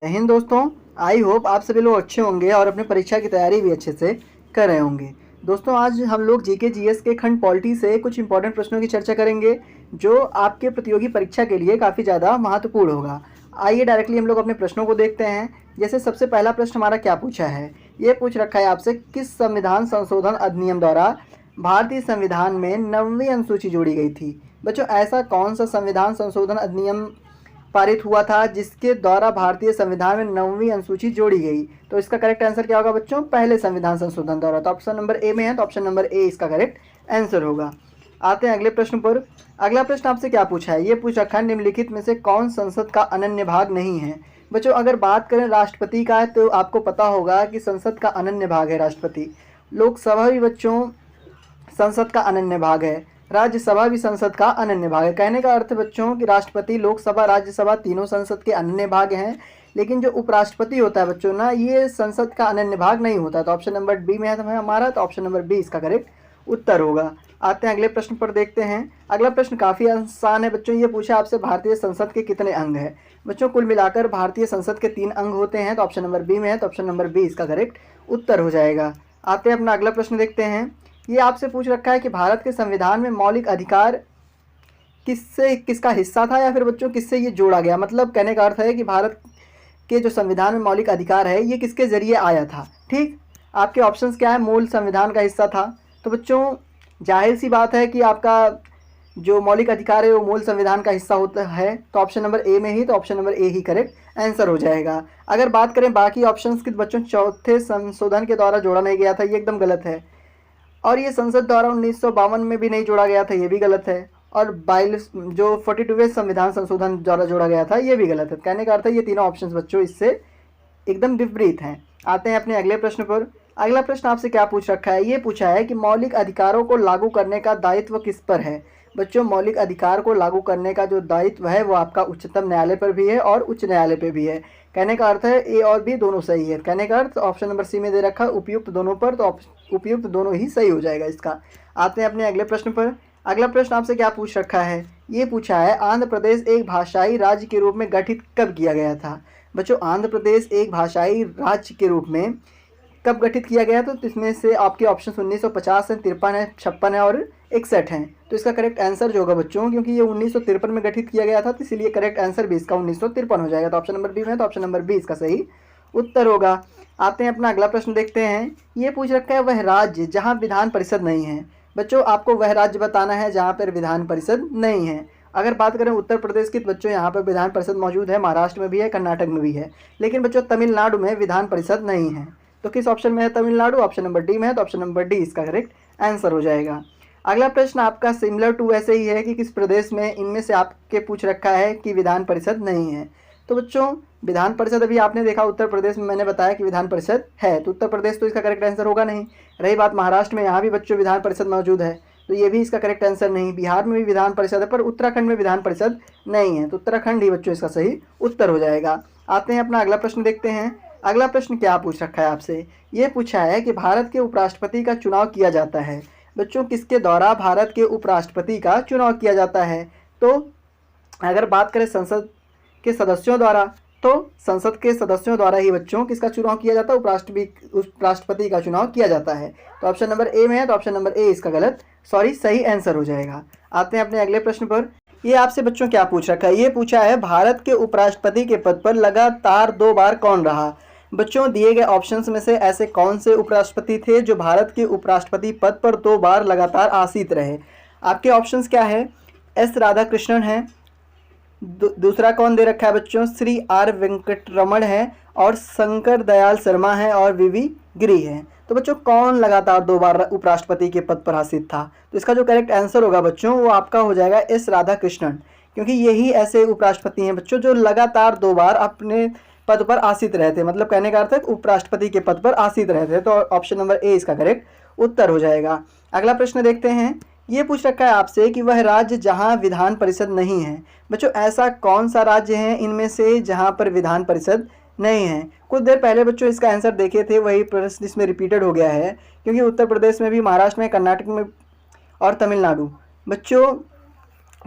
जय हिंद दोस्तों। I hope आप सभी लोग अच्छे होंगे और अपनी परीक्षा की तैयारी भी अच्छे से कर रहे होंगे। दोस्तों आज हम लोग जीके जीएस के खंड पॉलिटी से कुछ इंपॉर्टेंट प्रश्नों की चर्चा करेंगे जो आपके प्रतियोगी परीक्षा के लिए काफ़ी ज़्यादा महत्वपूर्ण होगा। आइए डायरेक्टली हम लोग अपने प्रश्नों को देखते हैं। जैसे सबसे पहला प्रश्न हमारा क्या पूछा है, ये पूछ रखा है आपसे, किस संविधान संशोधन अधिनियम द्वारा भारतीय संविधान में 9वीं अनुसूची जोड़ी गई थी। बच्चों ऐसा कौन सा संविधान संशोधन अधिनियम पारित हुआ था जिसके द्वारा भारतीय संविधान में 9वीं अनुसूची जोड़ी गई। तो इसका करेक्ट आंसर क्या होगा बच्चों, पहले संविधान संशोधन द्वारा। तो ऑप्शन नंबर ए में है, तो ऑप्शन नंबर ए इसका करेक्ट आंसर होगा। आते हैं अगले प्रश्न पर। अगला प्रश्न आपसे क्या पूछा है, ये पूछ रखा है, निम्नलिखित में से कौन संसद का अनन्य भाग नहीं है। बच्चों अगर बात करें राष्ट्रपति का है तो आपको पता होगा कि संसद का अनन्य भाग है राष्ट्रपति। लोकसभा भी बच्चों संसद का अनन्य भाग है, राज्यसभा भी संसद का अनन्य भाग है। कहने का अर्थ बच्चों कि राष्ट्रपति, लोकसभा, राज्यसभा तीनों संसद के अनन्य भाग हैं, लेकिन जो उपराष्ट्रपति होता है बच्चों ना, ये संसद का अनन्य भाग नहीं होता। तो ऑप्शन नंबर बी में है हमारा, तो ऑप्शन नंबर बी इसका करेक्ट उत्तर होगा। आते हैं अगले प्रश्न पर, देखते हैं। अगला प्रश्न काफ़ी आसान है बच्चों। ये पूछा आपसे, भारतीय संसद के कितने अंग हैं। बच्चों कुल मिलाकर भारतीय संसद के 3 अंग होते हैं। तो ऑप्शन नंबर बी में है, तो ऑप्शन नंबर बी इसका करेक्ट उत्तर हो जाएगा। आते हैं अपना अगला प्रश्न देखते हैं। ये आपसे पूछ रखा है कि भारत के संविधान में मौलिक अधिकार किससे किसका हिस्सा था, या फिर बच्चों किससे ये जोड़ा गया। मतलब कहने का अर्थ है कि भारत के जो संविधान में मौलिक अधिकार है ये किसके ज़रिए आया था। ठीक, आपके ऑप्शंस क्या है, मूल संविधान का हिस्सा था। तो बच्चों जाहिर सी बात है कि आपका जो मौलिक अधिकार है वो मूल संविधान का हिस्सा होता है। तो ऑप्शन नंबर ए में ही, तो option number A he correct answer हो जाएगा। अगर बात करें बाकी ऑप्शंस की, बच्चों चौथे संशोधन के द्वारा जोड़ा नहीं गया था, ये एकदम गलत है। और ये संसद द्वारा 1952 में भी नहीं जोड़ा गया था, ये भी गलत है। और 42 जो 42वें संविधान संशोधन द्वारा जोड़ा गया था, ये भी गलत है। कहने का अर्थ है ये तीनों ऑप्शंस बच्चों इससे एकदम विपरीत हैं। आते हैं अपने अगले प्रश्न पर। अगला प्रश्न आपसे क्या पूछ रखा है, ये पूछा है कि मौलिक अधिकारों को लागू करने का दायित्व किस पर है। बच्चों मौलिक अधिकार को लागू करने का जो दायित्व है वो आपका उच्चतम न्यायालय पर भी है और उच्च न्यायालय पर भी है। कहने का अर्थ है ए और बी दोनों सही है। कहने का अर्थ ऑप्शन नंबर सी में दे रखा उपयुक्त दोनों पर, तो उपयुक्त दोनों ही सही हो जाएगा इसका। आते हैं अपने अगले प्रश्न पर। अगला प्रश्न आपसे क्या पूछ रखा है, ये पूछा है, आंध्र प्रदेश एक भाषाई राज्य के रूप में गठित कब किया गया था। बच्चों आंध्र प्रदेश एक भाषाई राज्य के रूप में कब गठित किया गया, तो इसमें से आपके ऑप्शन 1950 है, 53 है, 56 है और 61 हैं। तो इसका करेक्ट आंसर जो होगा बच्चों, क्योंकि ये 1953 में गठित किया गया था, तो इसलिए करेक्ट आंसर भी इसका 1953 हो जाएगा। तो ऑप्शन नंबर बी में है, तो ऑप्शन नंबर बी इसका सही उत्तर होगा। आते हैं अपना अगला प्रश्न देखते हैं। ये पूछ रखा है, वह राज्य जहाँ विधान परिषद नहीं है। बच्चों आपको वह राज्य बताना है जहाँ पर विधान परिषद नहीं है। अगर बात करें उत्तर प्रदेश की, तो बच्चों यहाँ पर विधान परिषद मौजूद है, महाराष्ट्र में भी है, कर्नाटक में भी है, लेकिन बच्चों तमिलनाडु में विधान परिषद नहीं है। तो किस ऑप्शन में है तमिलनाडु, ऑप्शन नंबर डी में है, तो ऑप्शन नंबर डी इसका करेक्ट आंसर हो जाएगा। अगला प्रश्न आपका सिमिलर टू ऐसे ही है कि किस प्रदेश में इनमें से आपके पूछ रखा है कि विधान परिषद नहीं है। तो बच्चों विधान परिषद अभी आपने देखा उत्तर प्रदेश में, मैंने बताया कि विधान परिषद है, तो उत्तर प्रदेश तो इसका करेक्ट आंसर होगा नहीं। रही बात महाराष्ट्र में, यहाँ भी बच्चों विधान परिषद मौजूद है, तो ये भी इसका करेक्ट आंसर नहीं। बिहार में भी विधान परिषद है, पर उत्तराखंड में विधान परिषद नहीं है, तो उत्तराखंड ही बच्चों इसका सही उत्तर हो जाएगा। आते हैं अपना अगला प्रश्न देखते हैं। अगला प्रश्न क्या पूछ रखा है आपसे, ये पूछा है कि भारत के उपराष्ट्रपति का चुनाव किया जाता है। बच्चों किसके द्वारा भारत के उपराष्ट्रपति का चुनाव किया जाता है। तो अगर बात करें संसद के सदस्यों द्वारा, तो संसद के सदस्यों द्वारा ही बच्चों किसका चुनाव किया जाता है, उपराष्ट्रपति का चुनाव किया जाता है। तो ऑप्शन नंबर ए में है, तो ऑप्शन नंबर ए इसका सही आंसर हो जाएगा। आते हैं अपने अगले प्रश्न पर। ये आपसे बच्चों क्या पूछ रखा है, ये पूछा है, भारत के उपराष्ट्रपति के पद पर लगातार 2 बार कौन रहा। बच्चों दिए गए ऑप्शंस में से ऐसे कौन से उपराष्ट्रपति थे जो भारत के उपराष्ट्रपति पद पर 2 बार लगातार आसीत रहे। आपके ऑप्शंस क्या है, एस राधाकृष्णन है, दूसरा कौन दे रखा है बच्चों, श्री आर वेंकटरमण है, और शंकर दयाल शर्मा है, और वीवी गिरी है। तो बच्चों कौन लगातार 2 बार उपराष्ट्रपति के पद पर आसीत था। तो इसका जो करेक्ट आंसर होगा बच्चों वो आपका हो जाएगा एस राधाकृष्णन, क्योंकि यही ऐसे उपराष्ट्रपति हैं बच्चों जो लगातार 2 बार अपने पद पर आसीत रहे थे। मतलब कहने का अर्थ है उपराष्ट्रपति के पद पर आसीत रहे थे। तो ऑप्शन नंबर ए इसका करेक्ट उत्तर हो जाएगा। अगला प्रश्न देखते हैं। ये पूछ रखा है आपसे कि वह राज्य जहां विधान परिषद नहीं है। बच्चों ऐसा कौन सा राज्य है इनमें से जहां पर विधान परिषद नहीं है। कुछ देर पहले बच्चों इसका आंसर देखे थे, वही प्रश्न इसमें रिपीटेड हो गया है, क्योंकि उत्तर प्रदेश में भी, महाराष्ट्र में, कर्नाटक में और तमिलनाडु। बच्चों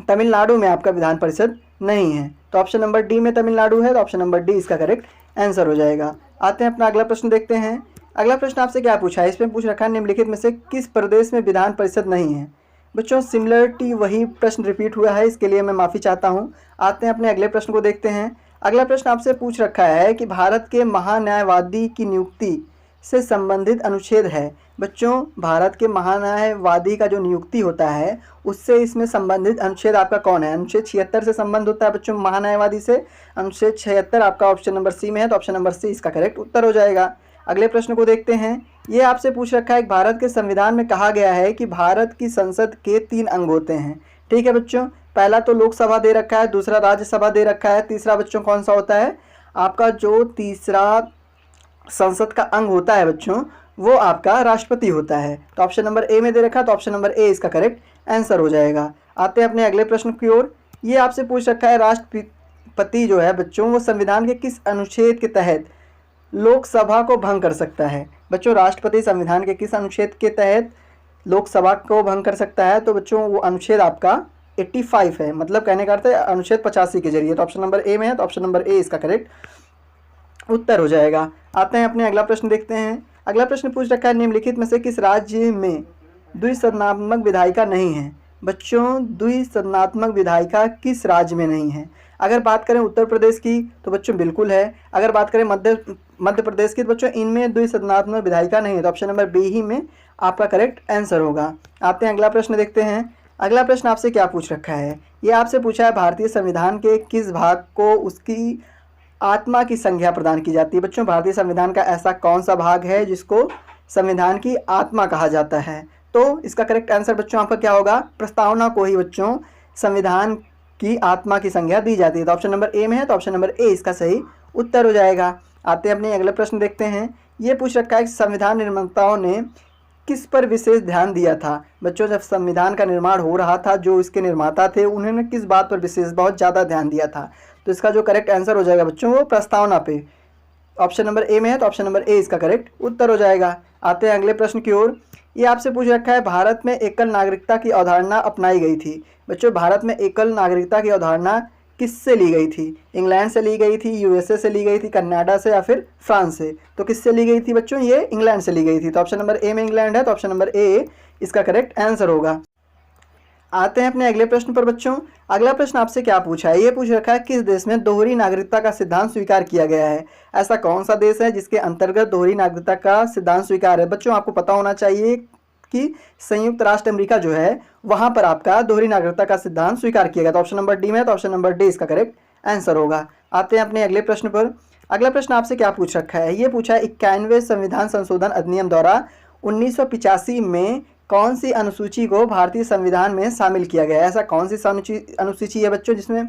तमिलनाडु में आपका विधान परिषद नहीं है। तो ऑप्शन नंबर डी में तमिलनाडु है, तो ऑप्शन नंबर डी इसका करेक्ट आंसर हो जाएगा। आते हैं अपना अगला प्रश्न देखते हैं। अगला प्रश्न आपसे क्या पूछा है, इसमें पूछ रखा है निम्नलिखित में से किस प्रदेश में विधान परिषद नहीं है। बच्चों सिमिलरिटी वही प्रश्न रिपीट हुआ है, इसके लिए मैं माफ़ी चाहता हूँ। आते हैं अपने अगले प्रश्न को देखते हैं। अगला प्रश्न आपसे पूछ रखा है कि भारत के महान्यायवादी की नियुक्ति से संबंधित अनुच्छेद है। बच्चों भारत के महान्यायवादी का जो नियुक्ति होता है उससे इसमें संबंधित अनुच्छेद आपका कौन है। अनुच्छेद 76 से संबंध होता है बच्चों महान्यायवादी से। अनुच्छेद 76 आपका ऑप्शन नंबर सी में है, तो ऑप्शन नंबर सी इसका करेक्ट उत्तर हो जाएगा। अगले प्रश्न को देखते हैं। ये आपसे पूछ रखा है, भारत के संविधान में कहा गया है कि भारत की संसद के 3 अंग होते हैं। ठीक है बच्चों, पहला तो लोकसभा दे रखा है, दूसरा राज्यसभा दे रखा है, तीसरा बच्चों कौन सा होता है, आपका जो तीसरा संसद का अंग होता है बच्चों वो आपका राष्ट्रपति होता है। तो ऑप्शन नंबर ए में दे रखा है, तो ऑप्शन नंबर ए इसका करेक्ट आंसर हो जाएगा। आते हैं अपने अगले प्रश्न की ओर। ये आपसे पूछ रखा है, राष्ट्रपति जो है बच्चों वो संविधान के किस अनुच्छेद के तहत लोकसभा को भंग कर सकता है। बच्चों राष्ट्रपति संविधान के किस अनुच्छेद के तहत लोकसभा को भंग कर सकता है, तो बच्चों वो अनुच्छेद आपका 85 है, मतलब कहने का अर्थ है अनुच्छेद 85 के जरिए। तो ऑप्शन नंबर ए में है, तो ऑप्शन नंबर ए इसका करेक्ट उत्तर हो जाएगा। आते हैं अपने अगला प्रश्न देखते हैं। अगला प्रश्न पूछ रखा है, निम्नलिखित में से किस राज्य में द्विसदनात्मक विधायिका नहीं है। बच्चों द्विसदनात्मक विधायिका किस राज्य में नहीं है। अगर बात करें उत्तर प्रदेश की तो बच्चों बिल्कुल है। अगर बात करें मध्य प्रदेश की तो बच्चों इनमें द्विसदनात्मक विधायिका नहीं है, तो ऑप्शन नंबर बी ही में आपका करेक्ट आंसर होगा। आते हैं अगला प्रश्न देखते हैं। अगला प्रश्न आपसे क्या पूछ रखा है, ये आपसे पूछा है भारतीय संविधान के किस भाग को उसकी आत्मा की संज्ञा प्रदान की जाती है। बच्चों भारतीय संविधान का ऐसा कौन सा भाग है जिसको संविधान की आत्मा कहा जाता है। तो इसका करेक्ट आंसर बच्चों आपका क्या होगा, प्रस्तावना को ही बच्चों संविधान की आत्मा की संज्ञा दी जाती है। तो ऑप्शन नंबर ए में है, तो ऑप्शन नंबर ए इसका सही उत्तर हो जाएगा। आते हैं अपने अगले प्रश्न देखते हैं। ये पूछ रखा है कि संविधान निर्माताओं ने किस पर विशेष ध्यान दिया था। बच्चों जब संविधान का निर्माण हो रहा था जो इसके निर्माता थे उन्होंने किस बात पर विशेष बहुत ज़्यादा ध्यान दिया था। तो इसका जो करेक्ट आंसर हो जाएगा बच्चों वो प्रस्तावना पे। ऑप्शन नंबर ए में है, तो ऑप्शन नंबर ए इसका करेक्ट उत्तर हो जाएगा। आते हैं अगले प्रश्न की ओर। ये आपसे पूछ रखा है, भारत में एकल नागरिकता की अवधारणा अपनाई गई थी। बच्चों भारत में एकल नागरिकता की अवधारणा किससे ली गई थी। इंग्लैंड से ली गई थी, यूएसए से ली गई थी, कनाडा से या फिर फ्रांस से। तो किससे ली गई थी बच्चों, ये इंग्लैंड से ली गई थी। तो ऑप्शन नंबर ए में इंग्लैंड है, तो ऑप्शन नंबर ए इसका करेक्ट आंसर होगा। आते हैं अपने अगले प्रश्न पर बच्चों। अगला प्रश्न आपसे क्या पूछा है, ये पूछ रखा है किस देश में दोहरी नागरिकता का सिद्धांत स्वीकार किया गया है। ऐसा कौन सा देश है जिसके अंतर्गत दोहरी नागरिकता का सिद्धांत स्वीकार है। बच्चों आपको पता होना चाहिए कि संयुक्त राष्ट्र अमेरिका जो है वहां पर आपका दोहरी नागरिकता का सिद्धांत स्वीकार किया गया। तो ऑप्शन नंबर डी में, तो ऑप्शन नंबर डी इसका करेक्ट आंसर होगा। आते हैं अपने अगले प्रश्न पर। अगला प्रश्न आपसे क्या पूछ रखा है, ये पूछा है 91वें संविधान संशोधन अधिनियम द्वारा 1985 में कौन सी अनुसूची को भारतीय संविधान में शामिल किया गया है। ऐसा कौन सी अनुसूची है बच्चों जिसमें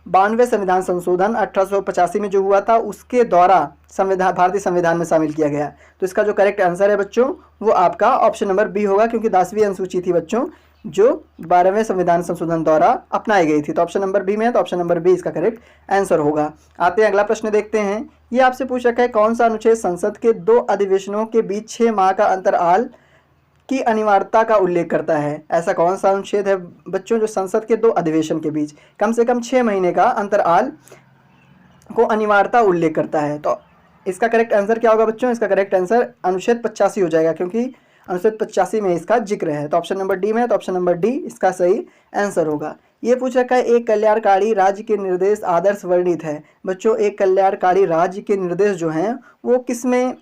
92वें संविधान संशोधन 1885 में जो हुआ था उसके द्वारा भारतीय संविधान में शामिल किया गया। तो इसका जो करेक्ट आंसर है बच्चों वो आपका ऑप्शन नंबर बी होगा, क्योंकि 10वीं अनुसूची थी बच्चों जो 12वें संविधान संशोधन द्वारा अपनाई गई थी। तो ऑप्शन नंबर बी में है, तो ऑप्शन नंबर बी इसका करेक्ट आंसर होगा। आते हैं अगला प्रश्न देखते हैं। ये आपसे पूछ रखा है कौन सा अनुच्छेद संसद के 2 अधिवेशनों के बीच 6 माह का अंतराल की अनिवार्यता का उल्लेख करता है। ऐसा कौन सा अनुच्छेद है बच्चों जो संसद के 2 अधिवेशन के बीच कम से कम 6 महीने का अंतराल को अनिवार्यता उल्लेख करता है। तो इसका करेक्ट आंसर क्या होगा बच्चों, इसका करेक्ट आंसर अनुच्छेद 85 हो जाएगा, क्योंकि अनुच्छेद 85 में इसका जिक्र है। तो ऑप्शन नंबर डी में है, तो ऑप्शन नंबर डी इसका सही आंसर होगा। ये पूछ रखा है एक कल्याणकारी राज्य के निर्देश आदर्श वर्णित है। बच्चों एक कल्याणकारी राज्य के निर्देश जो हैं वो किस में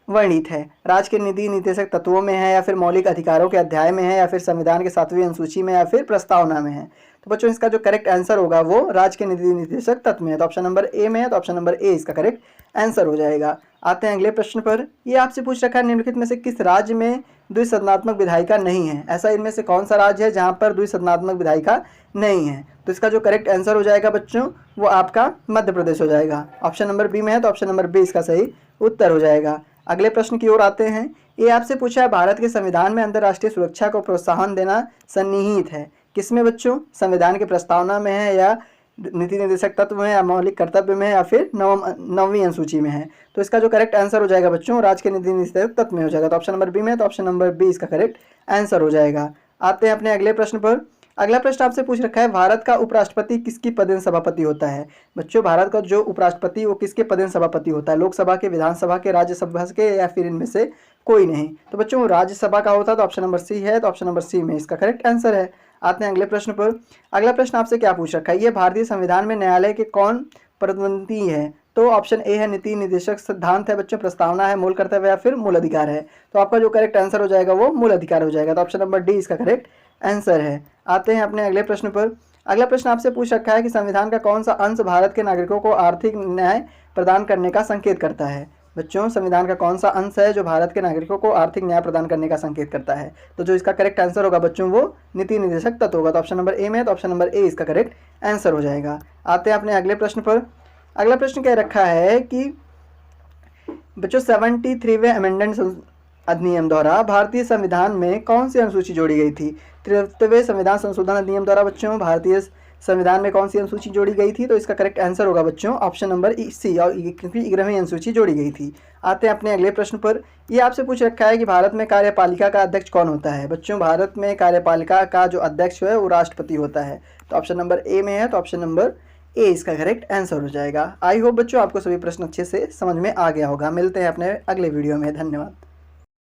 वर्णित है। राज्य के नीति निर्देशक तत्वों में है, या फिर मौलिक अधिकारों के अध्याय में है, या फिर संविधान के 7वीं अनुसूची में, या फिर प्रस्तावना में है। तो बच्चों इसका जो करेक्ट आंसर होगा वो राज्य के नीति निर्देशक तत्व में है। तो ऑप्शन नंबर ए में है, तो ऑप्शन नंबर ए इसका करेक्ट आंसर हो जाएगा। आते हैं अगले प्रश्न पर। ये आपसे पूछ रखा है निम्नलिखित में से किस राज्य में द्विसदनात्मक विधायिका नहीं है। ऐसा इनमें से कौन सा राज्य है जहाँ पर द्विसदनात्मक विधायिका नहीं है। तो इसका जो करेक्ट आंसर हो जाएगा बच्चों वो आपका मध्य प्रदेश हो जाएगा। ऑप्शन नंबर बी में है, तो ऑप्शन नंबर बी इसका सही उत्तर हो जाएगा। अगले प्रश्न की ओर आते हैं। ये आपसे पूछा है भारत के संविधान में अंतर्राष्ट्रीय सुरक्षा को प्रोत्साहन देना सन्निहित है। किसमें बच्चों, संविधान की प्रस्तावना में है, या नीति निर्देशक तत्व में, या मौलिक कर्तव्य में, या फिर 9वीं अनुसूची में है। तो इसका जो करेक्ट आंसर हो जाएगा बच्चों राज्य के नीति निर्देशक तत्व में हो जाएगा। तो ऑप्शन नंबर बी में है, तो ऑप्शन नंबर बी इसका करेक्ट आंसर हो जाएगा। आते हैं अपने अगले प्रश्न पर। अगला प्रश्न आपसे पूछ रखा है, भारत का उपराष्ट्रपति किसकी पदेन सभापति होता है। बच्चों, भारत का जो उपराष्ट्रपति वो किसके पदेन सभापति होता है, लोकसभा के, विधानसभा के, राज्यसभा के, या फिर इनमें से कोई नहीं। तो बच्चों राज्यसभा का होता है, तो ऑप्शन नंबर सी है, तो ऑप्शन नंबर सी में इसका करेक्ट आंसर है। आते हैं अगले प्रश्न पर। अगला प्रश्न आपसे क्या पूछ रखा है, ये भारतीय संविधान में न्यायालय के कौन प्रतिनिधि है। तो ऑप्शन ए है नीति निदेशक, सिद्धांत है बच्चों, प्रस्तावना है, मूल कर्तव्य, या फिर मूल अधिकार है। तो आपका जो करेक्ट आंसर हो जाएगा वो मूल अधिकार हो जाएगा। तो ऑप्शन नंबर डी इसका करेक्ट आंसर है। आते हैं अपने अगले प्रश्न पर। अगला प्रश्न आपसे पूछ रखा है कि संविधान का कौन सा अंश भारत के नागरिकों को आर्थिक न्याय प्रदान करने का संकेत करता है। बच्चों, संविधान का कौन सा अंश है जो भारत के नागरिकों को आर्थिक न्याय प्रदान करने का संकेत करता है। तो जो इसका करेक्ट आंसर होगा बच्चों वो नीति निर्देशक तत्व होगा। तो ऑप्शन नंबर ए में है, तो ऑप्शन नंबर ए इसका करेक्ट आंसर हो जाएगा। आते हैं अपने अगले प्रश्न पर। अगला प्रश्न कह रखा है कि बच्चों 73वें अमेंडमेंट अधिनियम द्वारा भारतीय संविधान में कौन सी अनुसूची जोड़ी गई थी। 73वें संविधान संशोधन अधिनियम द्वारा बच्चों भारतीय संविधान में कौन सी अनुसूची जोड़ी गई थी। तो इसका करेक्ट आंसर होगा बच्चों ऑप्शन नंबर सी, और क्योंकि 11वीं अनुसूची जोड़ी गई थी। आते हैं अपने अगले प्रश्न पर। ये आपसे पूछ रखा है कि भारत में कार्यपालिका का अध्यक्ष कौन होता है। बच्चों, भारत में कार्यपालिका का जो अध्यक्ष है वो राष्ट्रपति होता है। तो ऑप्शन नंबर ए में है, तो ऑप्शन नंबर ए इसका करेक्ट आंसर हो जाएगा। आई होप बच्चों आपको सभी प्रश्न अच्छे से समझ में आ गया होगा। मिलते हैं अपने अगले वीडियो में। धन्यवाद।